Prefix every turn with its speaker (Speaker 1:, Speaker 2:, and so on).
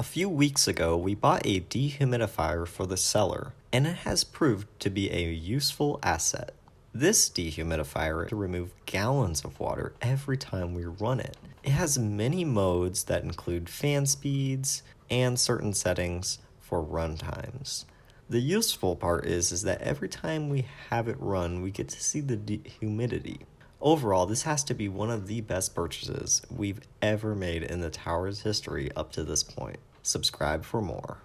Speaker 1: A few weeks ago, we bought a dehumidifier for the cellar, and it has proved to be a useful asset. This dehumidifier can remove gallons of water every time we run it. It has many modes that include fan speeds and certain settings for run times. The useful part is that every time we have it run, we get to see the humidity. Overall, this has to be one of the best purchases we've ever made in the tower's history up to this point. Subscribe for more.